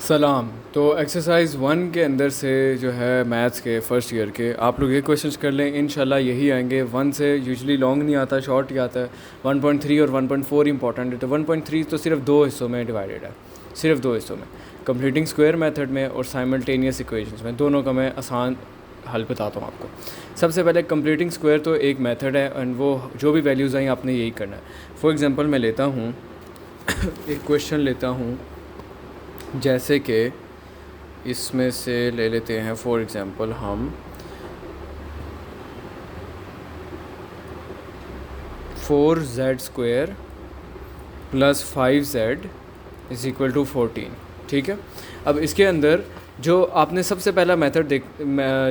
सलाम। तो एक्सरसाइज 1 के अंदर से जो है मैथ्स के फ़र्स्ट ईयर के आप लोग ये क्वेश्चंस कर लें, इंशाल्लाह यही आएंगे। 1 से यूजुअली लॉन्ग नहीं आता, शॉर्ट ही आता है। 1.3 और 1.4 इंपॉर्टेंट है। तो 1.3 तो सिर्फ दो हिस्सों में डिवाइडेड है, सिर्फ दो हिस्सों में, कंप्लीटिंग स्क्वायर मेथड में और साइमल्टेनियस इक्वेशंस में। दोनों का मैं आसान हल बताता हूँ आपको। सबसे पहले कंप्लीटिंग स्क्वायर तो एक मेथड है एंड वो जो भी वैल्यूज़ आई आपने यही करना है। फॉर एग्ज़ाम्पल मैं लेता हूँ एक क्वेश्चन लेता हूँ, जैसे कि इसमें से ले लेते हैं फॉर एग्ज़ाम्पल हम 4z² + 5z = 14। ठीक है। अब इसके अंदर जो आपने सबसे पहला मेथड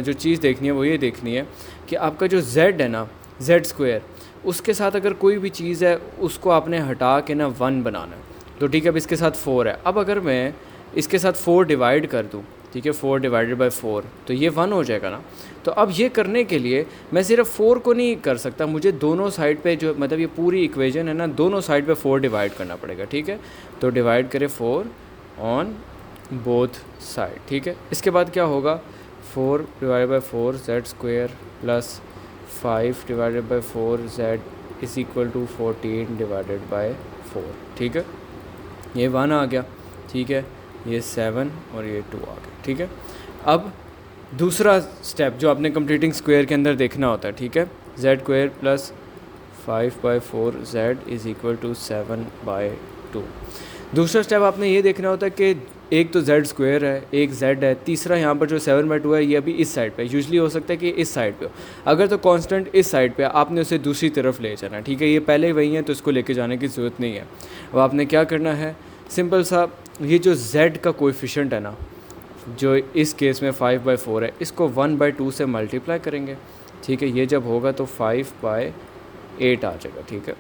जो चीज़ देखनी है वो ये देखनी है कि आपका जो z है ना, z², उसके साथ अगर कोई भी चीज़ है उसको आपने हटा के ना 1 बनाना है। तो ठीक है, अब इसके साथ 4 है। अब अगर मैं इसके साथ 4 डिवाइड कर दूँ, ठीक है, 4 / 4, तो ये 1 हो जाएगा ना। तो अब ये करने के लिए मैं सिर्फ 4 को नहीं कर सकता, मुझे दोनों साइड पे जो मतलब ये पूरी इक्वेशन है ना, दोनों साइड पे 4 डिवाइड करना पड़ेगा। ठीक है, तो डिवाइड करें 4 ऑन बोथ साइड। ठीक है, इसके बाद क्या होगा, 4 / 4 z² + 5 / 4 z = 14 / 4। ठीक है, ये 1 आ गया। ठीक है, ये 7 और ये 2 आ गया। ठीक है, अब दूसरा स्टेप जो आपने कंप्लीटिंग स्क्वायर के अंदर देखना होता है, ठीक है, z² + 5/4 z = 7/2। दूसरा स्टेप आपने ये देखना होता है कि एक तो z² है, एक z है, तीसरा यहाँ पर जो 7/2 है ये अभी इस साइड पे, यूजुअली हो सकता है कि इस साइड पे हो। अगर तो कांस्टेंट इस साइड पे, आपने उसे दूसरी तरफ ले जाना है। ठीक है, ये पहले ही वही है तो इसको लेके जाने की ज़रूरत नहीं है। अब आपने क्या करना है, सिंपल सा, ये जो z का कोएफिशिएंट है ना, जो इस केस में 5/4 है, इसको 1/2 से मल्टीप्लाई करेंगे। ठीक है, ये जब होगा तो 5/8 आ जाएगा। ठीक है,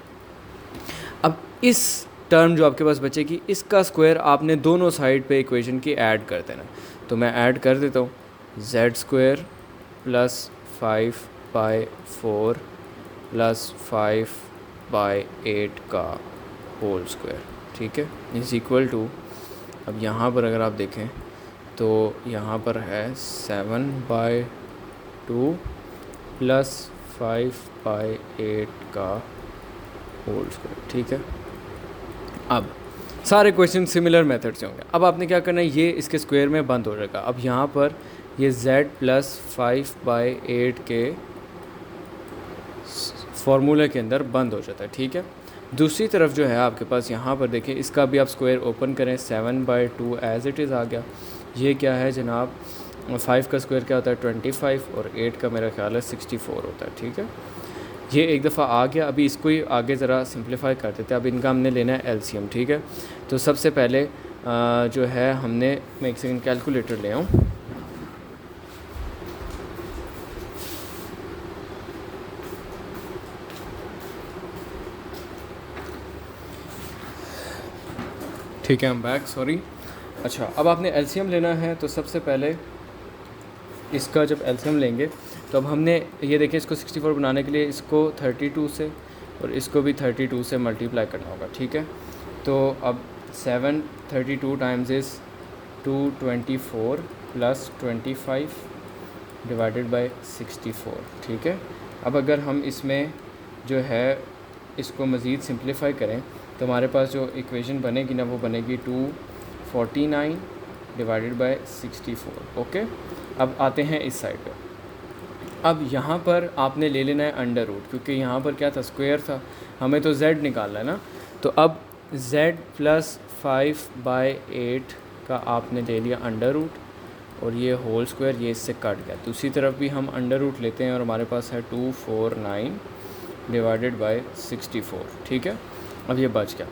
अब इस टर्म जो आपके पास बचेगी, इसका स्क्वायर आपने दोनों साइड पे इक्वेशन की ऐड कर देना। तो मैं ऐड कर देता हूँ, z² + 5/4 + 5/8 का होल स्क्वायर। ठीक है, = अब यहाँ पर अगर आप देखें तो यहाँ पर है 7/2 + 5/8 का होल स्क्वायर। ठीक है, अब सारे क्वेश्चन सिमिलर मेथड से होंगे। अब आपने क्या करना है, ये इसके स्क्वायर में बंद हो जाएगा। अब यहाँ पर ये z + 5/8 के फॉर्मूले के अंदर बंद हो जाता है। ठीक है, दूसरी तरफ जो है आपके पास यहाँ पर देखें, इसका भी आप स्क्वायर ओपन करें, 7/2 एज इट इज़ आ गया। ये क्या है जनाब, 5 का स्क्वायर क्या होता है 25 और 8 का मेरा ख्याल है 64 होता है। ठीक है, ये एक दफ़ा आ गया। अभी इसको ही आगे ज़रा सिंप्लीफाई कर देते हैं। अब इनका हमने लेना है एलसीएम। ठीक है, तो सबसे पहले जो है हमने, मैं एक सेकंड कैलकुलेटर ले आऊँ। ठीक है, हम बैक, सॉरी। अच्छा, अब आपने एलसीएम लेना है, तो सबसे पहले इसका जब एलसीएम लेंगे तो अब हमने ये देखिए, इसको 64 बनाने के लिए इसको 32 से और इसको भी 32 से मल्टीप्लाई करना होगा। ठीक है, तो अब 732 टाइम्स इज़ 224 + 25 / 64। ठीक है, अब अगर हम इसमें जो है इसको मज़ीद सिंप्लीफाई करें तो हमारे पास जो इक्वेशन बनेगी ना, वो बनेगी 249 / 64। ओके, अब आते हैं इस साइड पे। अब यहाँ पर आपने ले लेना है अंडर रूट, क्योंकि यहाँ पर क्या था, स्क्वायर था, हमें तो z निकालना है ना। तो अब z + 5/8 का आपने ले लिया अंडर रूट, और ये होल स्क्वायर ये इससे कट गया। दूसरी तरफ भी हम अंडर रूट लेते हैं और हमारे पास है 249 / 64। ठीक है, अब ये बच गया।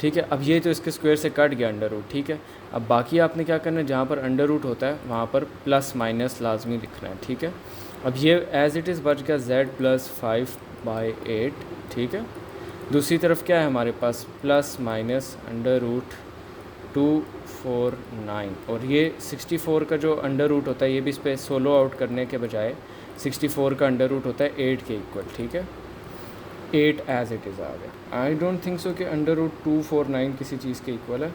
ठीक है, अब ये तो इसके स्क्वायर से कट गया अंडर रूट। ठीक है, अब बाकी आपने क्या करना है, जहाँ पर अंडर रूट होता है वहाँ पर ± लाजमी लिखना है। ठीक है, अब ये एज़ इट इज़ बच गया z + 5/8। ठीक है, दूसरी तरफ क्या है हमारे पास, ± √249, और ये 64 का जो अंडर रूट होता है, ये भी इस पर सोलो आउट करने के बजाय 64 का अंडर रूट होता है 8 के इक्वल। ठीक है, 8 एज इट इज़ आ गया। आई डोंट थिंक सो कि √249 किसी चीज़ के इक्वल है,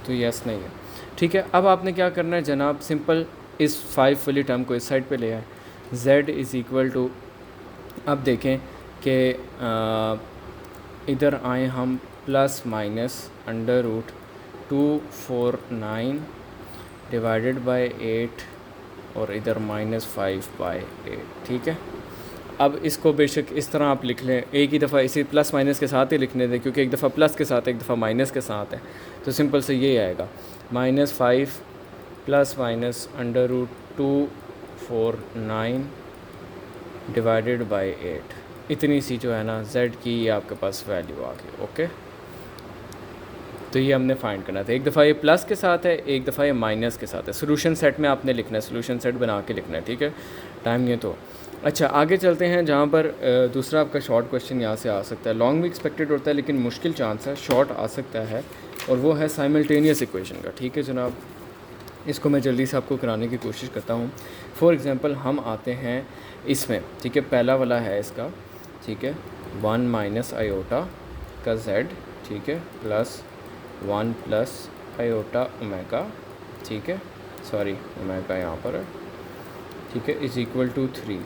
तो यस नहीं है। ठीक है, अब आपने क्या करना है जनाब, सिंपल इस 5 वाली टर्म को इस साइड पे ले आए, z इज़ इक्वल टू, अब देखें कि इधर आए हम plus minus under root 249 divided by 8 और इधर -5/8। ठीक है, अब इसको बेशक इस तरह आप लिख लें, एक ही दफ़ा इसी प्लस माइनस के साथ ही लिखने दें, क्योंकि एक दफ़ा प्लस के साथ एक दफ़ा माइनस के साथ है, तो सिंपल से ये आएगा -5 plus minus under root 249 divided by 8। इतनी सी जो है ना z की ये आपके पास वैल्यू आ गई। ओके, तो ये हमने फाइंड करना था। एक दफ़ा ये प्लस के साथ है, एक दफ़ा ये माइनस के साथ है। सोल्यूशन सेट में आपने लिखना है, सोल्यूशन सेट बना के लिखना है। ठीक है, टाइम ये तो अच्छा, आगे चलते हैं जहाँ पर दूसरा आपका शॉर्ट क्वेश्चन यहाँ से आ सकता है। लॉन्ग भी एक्सपेक्टेड होता है लेकिन मुश्किल चांस है, शॉर्ट आ सकता है, और वो है साइमल्टेनियस इक्वेशन का। ठीक है जनाब, इसको मैं जल्दी से आपको कराने की कोशिश करता हूँ। फॉर एग्ज़ाम्पल हम आते हैं इसमें, ठीक है, पहला वाला है इसका, ठीक है, 1 माइनस आयोटा का z, ठीक है, प्लस 1 प्लस आयोटा ओमेगा, ठीक है, सॉरी ओमेगा यहाँ पर है, ठीक है, इज़ इक्वल टू 3।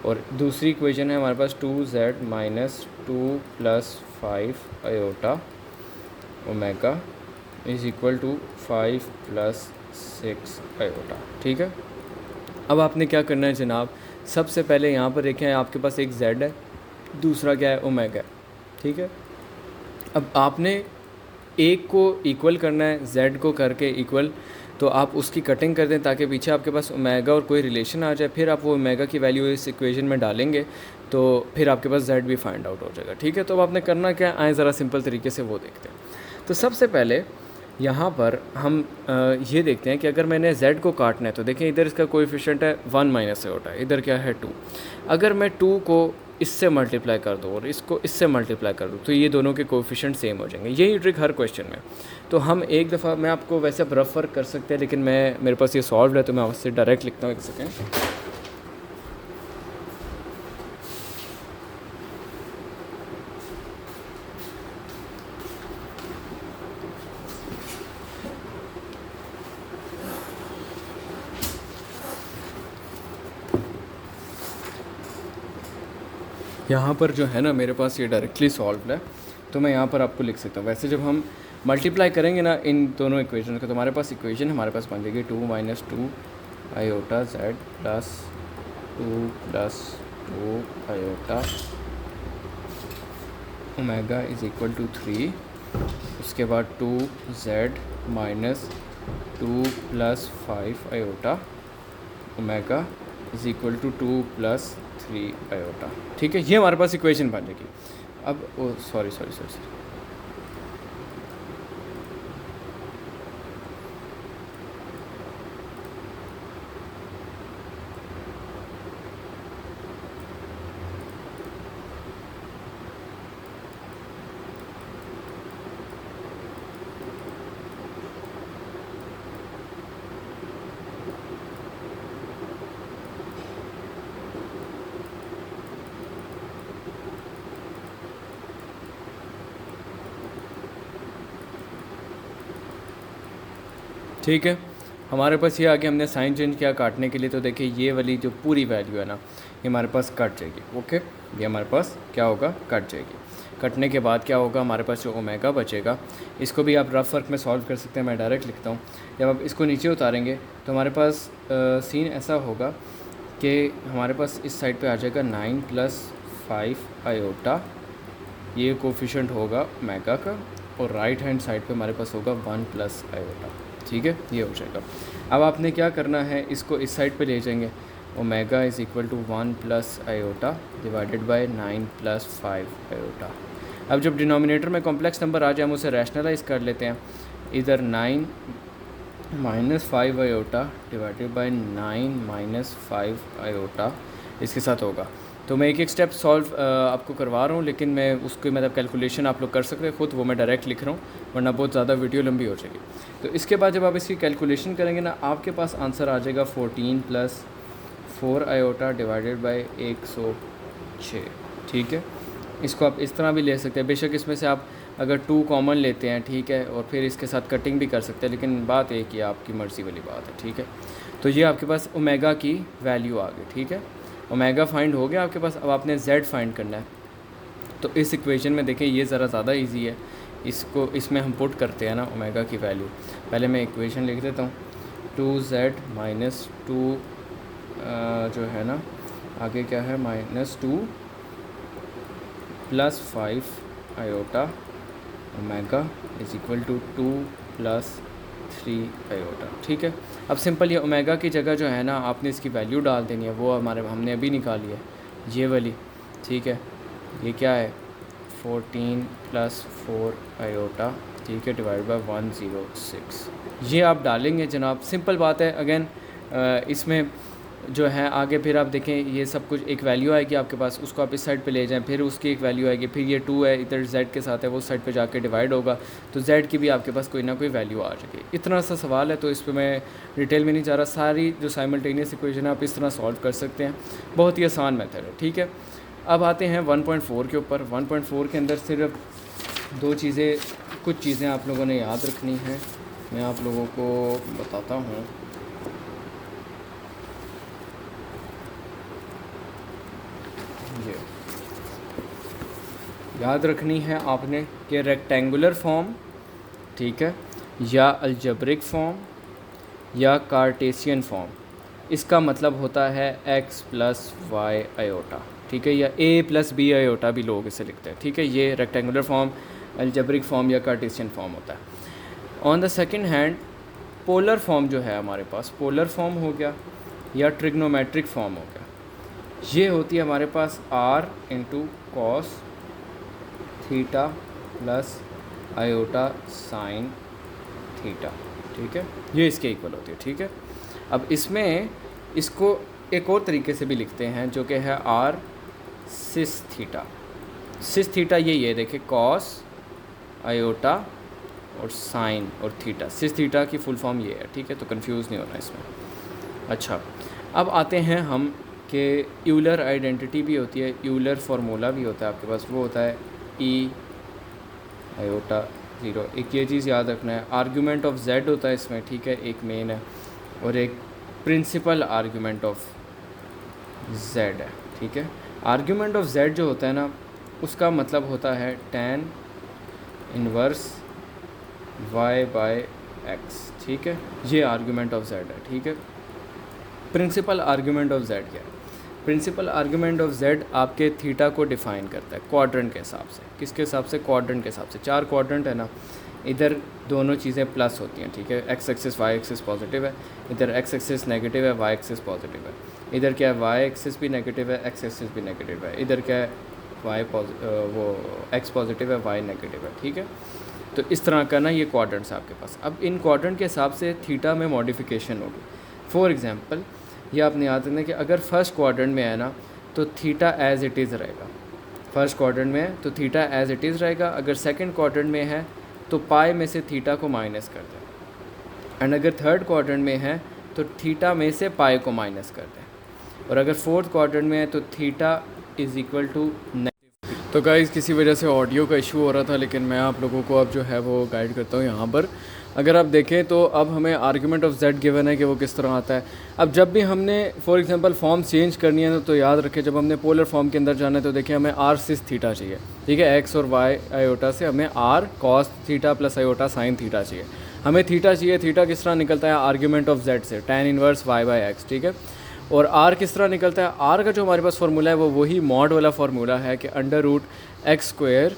और दूसरी इक्वेशन है हमारे पास 2z minus 2 plus 5 iota omega is equal to 5 plus 6 iota. ठीक है, अब आपने क्या करना है जनाब, सबसे पहले यहाँ पर देखें आपके पास एक z है, दूसरा क्या है ओमेगा। ठीक है, अब आपने एक को इक्वल करना है, z को करके इक्वल, तो आप उसकी कटिंग कर दें ताकि पीछे आपके पास ओमेगा और कोई रिलेशन आ जाए, फिर आप वो ओमेगा की वैल्यू इस इक्वेशन में डालेंगे तो फिर आपके पास z भी फाइंड आउट हो जाएगा। ठीक है, तो अब आपने करना क्या है, आए ज़रा सिंपल तरीके से वो देखते हैं। तो सबसे पहले यहाँ पर हम ये देखते हैं कि अगर मैंने z को काटना है तो देखें इधर इसका कोएफिशिएंट है 1 माइनस आयोटा, इधर क्या है 2। अगर मैं 2 को इससे मल्टीप्लाई कर दूँ और इसको इससे मल्टीप्लाई कर दूँ तो ये दोनों के कोएफिशिएंट सेम हो जाएंगे। यही ट्रिक हर क्वेश्चन में। तो हम एक दफ़ा, मैं आपको वैसे आप रफ वर्क कर सकते हैं लेकिन मेरे पास ये सॉल्व है तो मैं उससे डायरेक्ट लिखता हूँ। एक सेकेंड, यहाँ पर जो है ना मेरे पास ये डायरेक्टली सॉल्व है तो मैं यहाँ पर आपको लिख सकता हूँ। वैसे जब हम मल्टीप्लाई करेंगे ना इन दोनों इक्वेशन का तो हमारे पास इक्वेशन हमारे पास बन जाएगी 2 minus 2 iota z plus 2 plus 2 iota omega is equal to 3। उसके बाद 2z minus 2 plus 5 iota omega is equal to 2 plus 3 iota. ठीक है, ये हमारे पास इक्वेशन बन जाएगी। अब सॉरी, ठीक है, हमारे पास ये आगे हमने साइन चेंज किया काटने के लिए, तो देखिए ये वाली जो पूरी वैल्यू है ना ये हमारे पास कट जाएगी। ओके, ये हमारे पास क्या होगा, कट जाएगी। कटने के बाद क्या होगा, हमारे पास जो ओमेगा बचेगा, इसको भी आप रफ वर्क में सॉल्व कर सकते हैं, मैं डायरेक्ट लिखता हूँ। जब आप इसको नीचे उतारेंगे तो हमारे पास सीन ऐसा होगा कि हमारे पास इस साइड पे आ जाएगा 9 प्लस 5 आयोटा, ये कोफिशेंट होगा ओमेगा का, और राइट हैंड साइड पे हमारे पास होगा 1 प्लस आयोटा। ठीक है, ये हो जाएगा। अब आपने क्या करना है, इसको इस साइड पे ले जाएंगे, omega is equal to 1 plus iota divided by 9 plus 5 iota. अब जब डिनोमिनेटर में कॉम्प्लेक्स नंबर आ जाए हम उसे रैशनलाइज कर लेते हैं। इधर 9 minus 5 iota divided by 9 minus 5 iota इसके साथ होगा। तो मैं एक एक स्टेप सॉल्व आपको करवा रहा हूँ, लेकिन मैं उसकी मतलब कैलकुलेशन आप लोग कर सकते हैं खुद, वो मैं डायरेक्ट लिख रहा हूँ वरना बहुत ज़्यादा वीडियो लंबी हो जाएगी। तो इसके बाद जब आप इसकी कैलकुलेशन करेंगे ना आपके पास आंसर आ जाएगा 14 प्लस 4 आयोटा डिवाइडेड बाय 106। ठीक है, इसको आप इस तरह भी ले सकते हैं, बेशक इसमें से आप अगर 2 कॉमन लेते हैं, ठीक है, और फिर इसके साथ कटिंग भी कर सकते हैं, लेकिन बात एक ही आपकी मर्ज़ी वाली बात है, ठीक है। तो ये आपके पास ओमेगा की वैल्यू आ गई, ठीक है। ओमेगा फाइंड हो गया आपके पास। अब आपने z फाइंड करना है। तो इस इक्वेशन में देखें ये ज़रा ज़्यादा इजी है, इसको इसमें हम पुट करते हैं ना ओमेगा की वैल्यू। पहले मैं इक्वेशन लिख देता हूँ, 2z माइनस 2 जो है ना आगे क्या है, -2 + 5 iota omega is equal to 2 + 3 iota, ठीक है। अब सिंपल ये ओमेगा की जगह जो है ना आपने इसकी वैल्यू डाल देनी है, वो हमने अभी निकाली है, ये वाली, ठीक है। ये क्या है, 14 + 4 आयोटा, ठीक है, डिवाइड बाय 106। ये आप डालेंगे जनाब, सिंपल बात है। अगेन इसमें जो है आगे फिर आप देखें ये सब कुछ एक वैल्यू आएगी आपके पास, उसको आप इस साइड पे ले जाएं, फिर उसकी एक वैल्यू आएगी, फिर ये 2 है इधर z के साथ है, वो साइड पे जाके डिवाइड होगा, तो z की भी आपके पास कोई ना कोई वैल्यू आ जाएगी। इतना सा सवाल है, तो इस पर मैं डिटेल में नहीं जा रहा। सारी जो साइमल्टेनियस इक्वेशन है आप इस तरह सॉल्व कर सकते हैं, बहुत ही आसान मेथड है, ठीक है। अब आते हैं 1.4 के ऊपर। 1.4 के अंदर सिर्फ कुछ चीज़ें आप लोगों ने याद रखनी है, मैं आप लोगों को बताता हूँ। ये याद रखनी है आपने कि रेक्टेंगुलर फॉर्म, ठीक है, या अलजेब्रिक फॉर्म या कार्टेशियन फॉर्म, इसका मतलब होता है x + y आयोटा, ठीक है, या a + b आयोटा भी लोग इसे लिखते हैं, ठीक है। ये रेक्टेंगुलर फॉर्म, अलजेब्रिक फॉर्म या कार्टेशियन फॉर्म होता है। On the second hand polar form जो है हमारे पास, पोलर फॉर्म हो गया या ट्रिग्नोमेट्रिक फॉर्म हो गया, ये होती है हमारे पास r × cos theta + iota sin theta, ठीक है, ये इसके इक्वल होती है, ठीक है। अब इसमें इसको एक और तरीके से भी लिखते हैं जो कि है r सिस थीटा। सिस थीटा ये देखिए कॉस आयोटा और साइन और थीटा, सिस थीटा की फुल फॉर्म ये है, ठीक है, तो कंफ्यूज नहीं होना इसमें। अच्छा, अब आते हैं हम कि यूलर आइडेंटिटी भी होती है, यूलर फार्मूला भी होता है आपके पास, वो होता है ई आयोटा 0। एक ये चीज़ याद रखना है, आर्ग्यूमेंट ऑफ z होता है इसमें, ठीक है, एक मेन है और एक प्रिंसिपल आर्ग्यूमेंट ऑफ z है, ठीक है। आर्ग्यूमेंट ऑफ z जो होता है ना उसका मतलब होता है tan इनवर्स y/x, ठीक है, ये आर्ग्यूमेंट ऑफ z है, ठीक है। प्रिंसिपल आर्ग्यूमेंट ऑफ z क्या है? प्रिंसिपल आर्ग्यूमेंट ऑफ z आपके थीटा को डिफ़ाइन करता है क्वाड्रेंट के हिसाब से। किसके हिसाब से? क्वाड्रेंट के हिसाब से। 4 क्वाड्रेंट है ना, इधर दोनों चीज़ें प्लस होती हैं, ठीक है, x axis y axis positive है, इधर x एक्सिस नेगेटिव है, y एक्सिस पॉजिटिव है, इधर क्या है y एक्सिस भी नेगेटिव है, x एक्सिस भी नेगेटिव है, इधर क्या है x पॉजिटिव है, y नेगेटिव है, ठीक है। तो इस तरह का ना ये क्वाड्रेंट्स आपके पास। अब इन क्वाड्रेंट के हिसाब से थीटा में मॉडिफिकेशन होगी। फॉर एग्जांपल ये आपने याद रखना कि अगर फर्स्ट क्वाड्रेंट में है ना तो थीटा एज़ इट इज़ रहेगा, फर्स्ट क्वाड्रेंट में है तो थीटा एज़ इट इज़ रहेगा। अगर सेकंड क्वाड्रेंट में है तो पाई में से थीटा को माइनस कर दें, एंड अगर थर्ड क्वाड्रेंट में है तो थीटा में से पाई को माइनस कर दें, और अगर फोर्थ क्वाड्रेंट में है तो थीटा इज़ इक्वल टू। तो गाइस किसी वजह से ऑडियो का इशू हो रहा था, लेकिन मैं आप लोगों को अब जो है वो गाइड करता हूँ यहाँ पर। अगर आप देखें तो अब हमें आर्ग्यूमेंट ऑफ z गिवन है कि वो किस तरह आता है। अब जब भी हमने फॉर एग्जांपल फॉर्म चेंज करनी है तो याद रखें जब हमने पोलर फॉर्म के अंदर जाना है तो देखिए हमें r सिस थीटा चाहिए, ठीक है, x और y आयोटा से हमें r cos theta plus iota sine theta चाहिए। हमें थीटा चाहिए, थीटा किस तरह निकलता है? आर्ग्यूमेंट ऑफ z से, tan इनवर्स y/x, ठीक है। और r किस तरह निकलता है? r का जो हमारे पास फार्मूला है वो वही मॉड वाला फार्मूला है कि √x²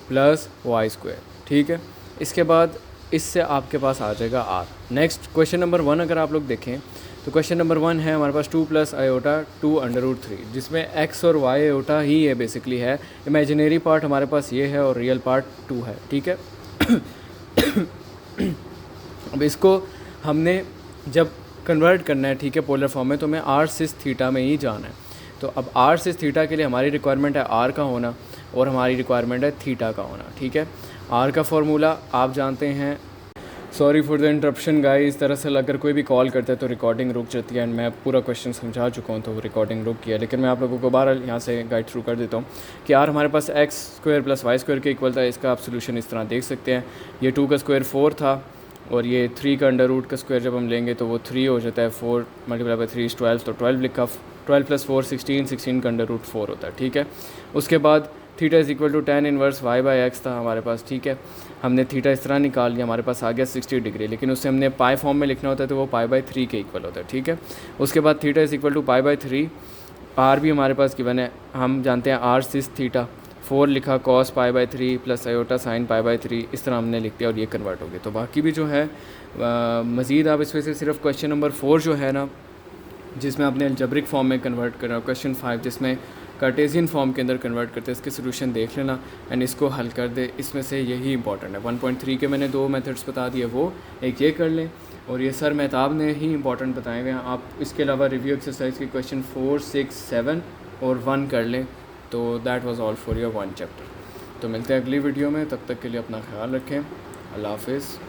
प्लस y², ठीक है। इसके बाद इससे आपके पास आ जाएगा r। नेक्स्ट क्वेश्चन नंबर 1 अगर आप लोग देखें तो क्वेश्चन नंबर 1 है हमारे पास 2 प्लस आयोटा 2 √3, जिसमें x और y आयोटा ही है बेसिकली है। इमेजिनरी पार्ट हमारे पास ये है और रियल पार्ट 2 है, ठीक है। अब इसको हमने जब कन्वर्ट करना है, ठीक है, पोलर फॉर्म में, तो हमें r सिस थीटा में ही जाना है। तो अब r सिस थीटा के लिए हमारी रिक्वायरमेंट है r का होना और हमारी रिक्वायरमेंट है थीटा का होना, ठीक है। r का फॉर्मूला आप जानते हैं sorry for the interruption guys. दरअसल अगर कोई भी कॉल करता है तो रिकॉर्डिंग रुक जाती है, एंड मैं पूरा क्वेश्चन समझा चुका हूँ तो वो रिकॉर्डिंग रुक गया। लेकिन मैं आप लोगों को बार यहाँ से गाइड थ्रू कर देता हूँ कि यार हमारे पास x square plus y square के इक्वल था। इसका आप सोल्यूशन इस तरह देख सकते हैं। ये 2 का स्क्वायर 4 था, और ये 3 का अंडर रूट का स्क्वायर जब हम लेंगे तो वो 3 हो जाता है। 4 मल्टीप्लाई बाई 3 इज़ 12, तो 12 लिखा। 12 प्लस 4 16, 16 का अंडर रूट 4 होता है, ठीक है। उसके बाद theta is equal to tan inverse y by x था हमारे पास, ठीक है। हमने थीटा इस तरह निकाल लिया, हमारे पास आ गया 60 डिग्री, लेकिन उससे हमने पाई फॉर्म में लिखना होता है तो वो पाई बाई 3 के इक्वल होता है, ठीक है। उसके बाद theta is equal to pi by 3, R भी हमारे पास गिवन है, हम जानते हैं आर सिस थीटा। 4 लिखा cos pi by 3 plus iota sine pi by 3, इस तरह हमने लिख दिया और ये कन्वर्ट हो गया। तो बाकी भी जो है मज़ीद आप इसमें से सिर्फ क्वेश्चन नंबर 4 जो है ना, जिसमें आपने अलजेब्रिक फॉर्म में कन्वर्ट करना, क्वेश्चन 5 जिसमें कार्टेशियन फॉर्म के अंदर कन्वर्ट करते हैं, इसके सोल्यूशन देख लेना एंड इसको हल कर दे। इसमें से यही इंपॉर्टेंट है। 1.3 के मैंने 2 मेथड्स बता दिए, वो एक ये कर लें, और ये सर मेहताब ने ही इंपॉर्टेंट बताए हुए हैं। आप इसके अलावा रिव्यू एक्सरसाइज के क्वेश्चन 4, 6, 7 और 1 कर लें। तो that was all for your 1 chapter. तो मिलते हैं अगली वीडियो में, तब तक के लिए अपना ख्याल रखें। अल्लाह हाफिज़।